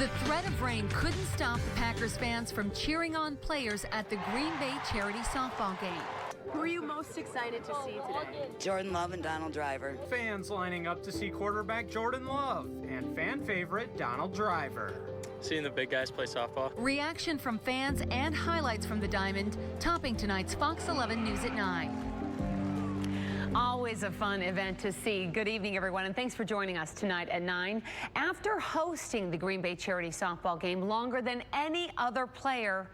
The threat of rain couldn't stop the Packers fans from cheering on players at the Green Bay charity softball game. Who are you most excited to see today? Jordan Love and Donald Driver. Fans lining up to see quarterback Jordan Love and fan favorite Donald Driver. Seeing the big guys play softball. Reaction from fans and highlights from the Diamond, topping tonight's Fox 11 News at 9. Always a fun event to see. Good evening, everyone, and thanks for joining us tonight at 9. After hosting the Green Bay charity softball game longer than any other player,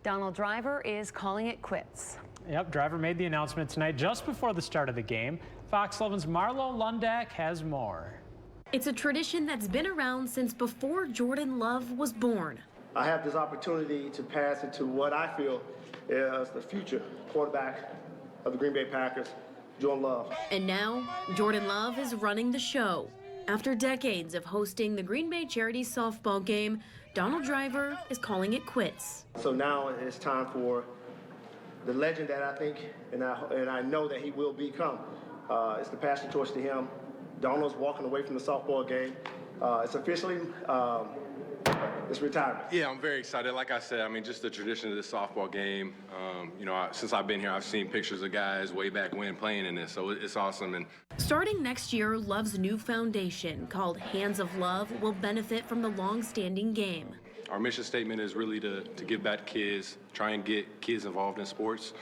Donald Driver is calling it quits. Yep, Driver made the announcement tonight just before the start of the game. Fox 11's Marlo Lundak has more. It's a tradition that's been around since before Jordan Love was born. I have this opportunity to pass it to what I feel is the future quarterback of the Green Bay Packers, Jordan Love. And now, Jordan Love is running the show. After decades of hosting the Green Bay charity softball game, Donald Driver is calling it quits. So now it's time for the legend that I think and I know that he will become. It's to pass the torch to him. Donald's walking away from the softball game. It's officially it's retirement. Yeah, I'm very excited. Like I said, I mean, just the tradition of this softball game. Since I've been here, I've seen pictures of guys way back when playing in this, so it's awesome. And starting next year, Love's new foundation, called Hands of Love, will benefit from the long-standing game. Our mission statement is really to give back to kids, try and get kids involved in sports,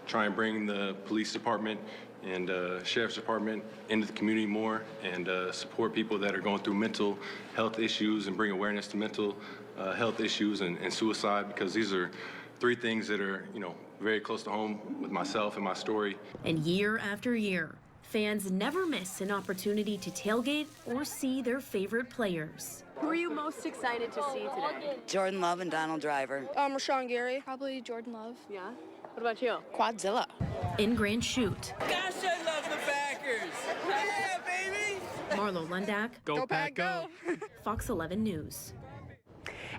try and bring the police department and sheriff's department into the community more, and support people that are going through mental health issues and bring awareness to mental health issues and suicide, because these are three things that are, very close to home with myself and my story. And year after year, fans never miss an opportunity to tailgate or see their favorite players. Who are you most excited to see today? Jordan Love and Donald Driver. Rashawn Gary. Probably Jordan Love. Yeah? What about you? Quadzilla. In Grand Chute. Gosh, I love the Packers. Yeah, baby. Marlo Lundak. Go Pack, go. Fox 11 News.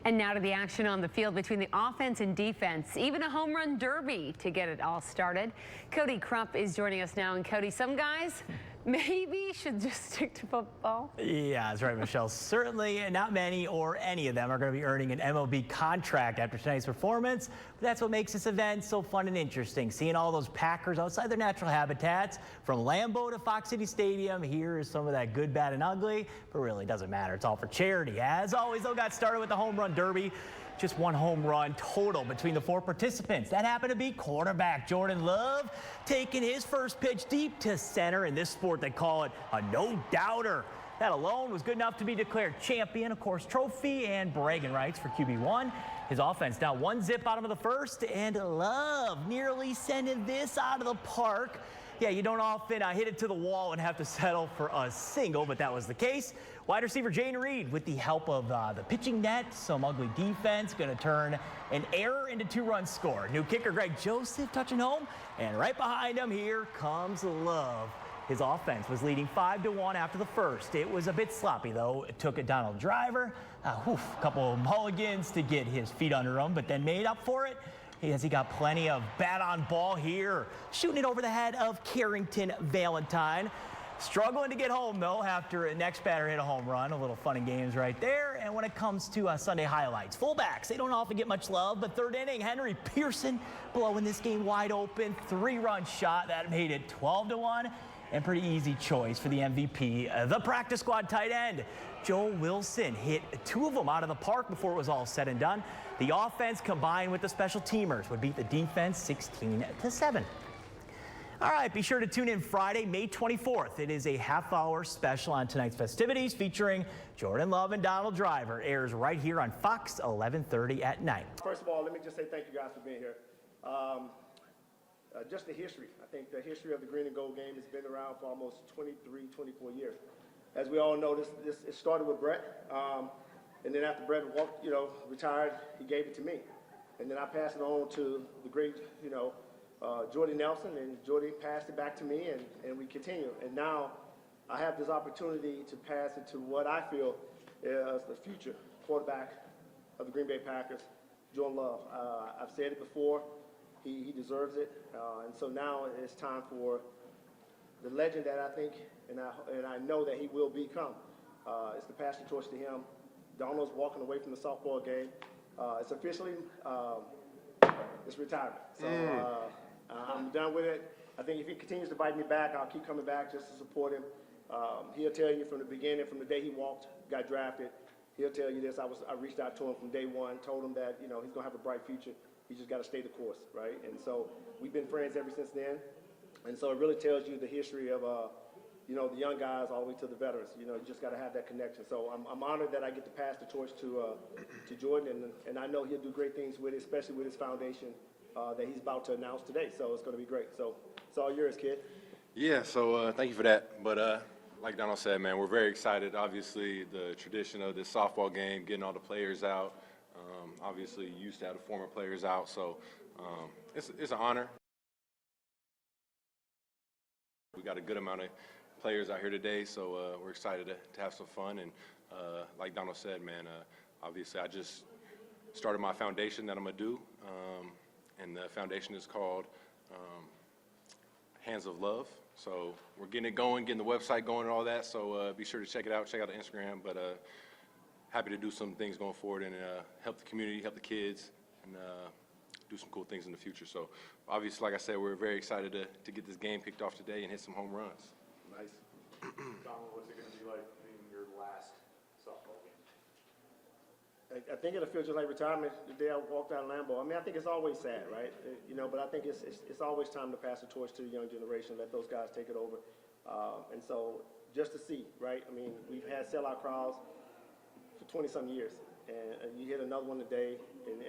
And now to the action on the field between the offense and defense. Even a home run derby to get it all started. Cody Crump is joining us now. And Cody, some guys maybe should just stick to football. Yeah, that's right, Michelle. Certainly not many or any of them are going to be earning an MLB contract after tonight's performance. But that's what makes this event so fun and interesting. Seeing all those Packers outside their natural habitats, from Lambeau to Fox City Stadium. Here is some of that good, bad, and ugly, but really doesn't matter. It's all for charity. As always, though, got started with the home run derby. Just one home run total between the four participants. That happened to be quarterback Jordan Love, taking his first pitch deep to center. In this sport, they call it a no-doubter. That alone was good enough to be declared champion. Of course, trophy and bragging rights for QB1. His offense now 1-0 bottom of the first, and Love nearly sending this out of the park. Yeah, you don't often hit it to the wall and have to settle for a single, but that was the case. Wide receiver Jane Reed, with the help of the pitching net, some ugly defense, going to turn an error into two-run score. New kicker Greg Joseph touching home, and right behind him, here comes Love. His offense was leading 5-1 after the first. It was a bit sloppy, though. It took a Donald Driver, a couple of mulligans to get his feet under him, but then made up for it. He got plenty of bat on ball here, shooting it over the head of Carrington Valentine. Struggling to get home, though, after a next batter hit a home run. A little fun and games right there. And when it comes to Sunday highlights, fullbacks, they don't often get much love, but third inning, Henry Pearson blowing this game wide open. 3-run shot that made it 12-1. And pretty easy choice for the MVP, the practice squad tight end. Joe Wilson hit two of them out of the park before it was all said and done. The offense combined with the special teamers would beat the defense 16-7. All right, be sure to tune in Friday, May 24th. It is a half-hour special on tonight's festivities featuring Jordan Love and Donald Driver. Airs right here on Fox 11:30 at night. First of all, let me just say thank you guys for being here. Just the history. I think the history of the green and gold game has been around for almost 23, 24 years. As we all know, it started with Brett, and then after Brett retired, he gave it to me. And then I passed it on to the great, Jordy Nelson, and Jordy passed it back to me, and we continue. And now I have this opportunity to pass it to what I feel is the future quarterback of the Green Bay Packers, Jordan Love. I've said it before. He deserves it, and so now it's time for the legend that I think and I know that he will become. Is to pass the torch to him. Donald's walking away from the softball game. It's officially it's retirement. So I'm done with it. I think if he continues to invite me back, I'll keep coming back just to support him. He'll tell you from the beginning, from the day he got drafted, he'll tell you this. I reached out to him from day one, told him that he's gonna have a bright future. He just got to stay the course, right? And so we've been friends ever since then. And so it really tells you the history of the young guys all the way to the veterans. You just got to have that connection. So I'm honored that I get to pass the torch to Jordan, and I know he'll do great things with it, especially with his foundation that he's about to announce today. So it's going to be great. So it's all yours, kid. Yeah, so thank you for that. But like Donald said, man, we're very excited. Obviously, the tradition of this softball game, getting all the players out. Obviously, you used to have the former players out, so it's an honor. We got a good amount of players out here today, so we're excited to have some fun. And like Donald said, man, obviously I just started my foundation that I'm going to do, and the foundation is called Hands of Love. So we're getting it going, getting the website going and all that, so be sure to check it out, check out the Instagram. But happy to do some things going forward and help the community, help the kids, and do some cool things in the future. So obviously, like I said, we're very excited to get this game kicked off today and hit some home runs. Nice. Donald, what's it going to be like being your last softball game? I think it'll feel just like retirement the day I walked out of Lambeau. I mean, I think it's always sad, right? But I think it's always time to pass the torch to the young generation, let those guys take it over. And so just to see, right? I mean, we've had sellout crowds for 20-some years, and you hit another one today,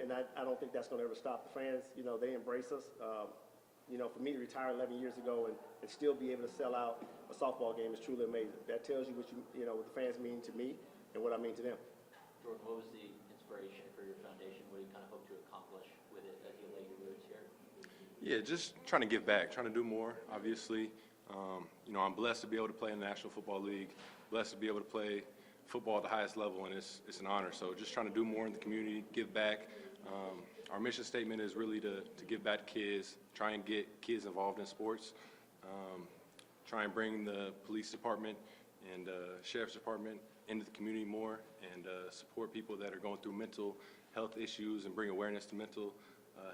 and I don't think that's going to ever stop. The fans, they embrace us. For me to retire 11 years ago and still be able to sell out a softball game is truly amazing. That tells you what what the fans mean to me and what I mean to them. Jordan, what was the inspiration for your foundation? What do you kind of hope to accomplish with it as you lay your roots here? Yeah, just trying to give back, trying to do more, obviously. I'm blessed to be able to play in the National Football League, blessed to be able to play football at the highest level, and it's an honor. So just trying to do more in the community, give back. Our mission statement is really to give back to kids, try and get kids involved in sports, try and bring the police department and sheriff's department into the community more, and support people that are going through mental health issues and bring awareness to mental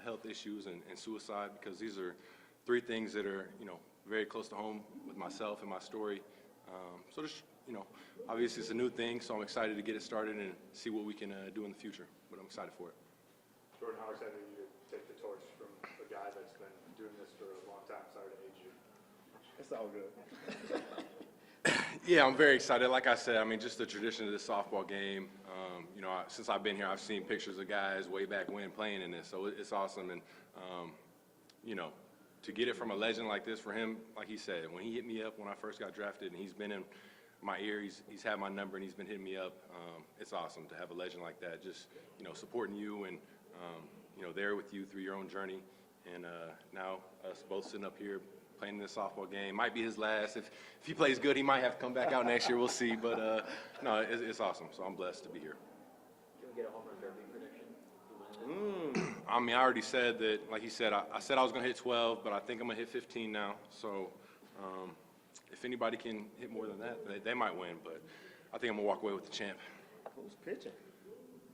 health issues and suicide, because these are three things that are very close to home with myself and my story. So just obviously it's a new thing, so I'm excited to get it started and see what we can do in the future, but I'm excited for it. Jordan, how excited are you to take the torch from a guy that's been doing this for a long time? Sorry to age you. It's all good. Yeah, I'm very excited. Like I said, I mean, just the tradition of this softball game. Since I've been here, I've seen pictures of guys way back when playing in this, so it's awesome. And to get it from a legend like this, for him, like he said, when he hit me up when I first got drafted, and he's been in my ear, he's had my number, and he's been hitting me up. It's awesome to have a legend like that, just supporting you and there with you through your own journey. And now us both sitting up here playing this softball game. Might be his last. If he plays good, he might have to come back out next year. We'll see. But no, it's awesome. So I'm blessed to be here. Can we get a home run derby prediction? I mean, I already said that, like he said, I said I was going to hit 12, but I think I'm going to hit 15 now. So if anybody can hit more than that, they might win. But I think I'm going to walk away with the champ. Who's pitching?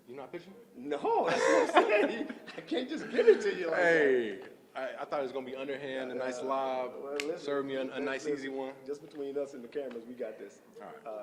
You not pitching? No, that's what I'm saying. I can't just give it to you like that. I thought it was going to be underhand, a nice lob, serve me a nice, easy one. Just between us and the cameras, we got this. All right.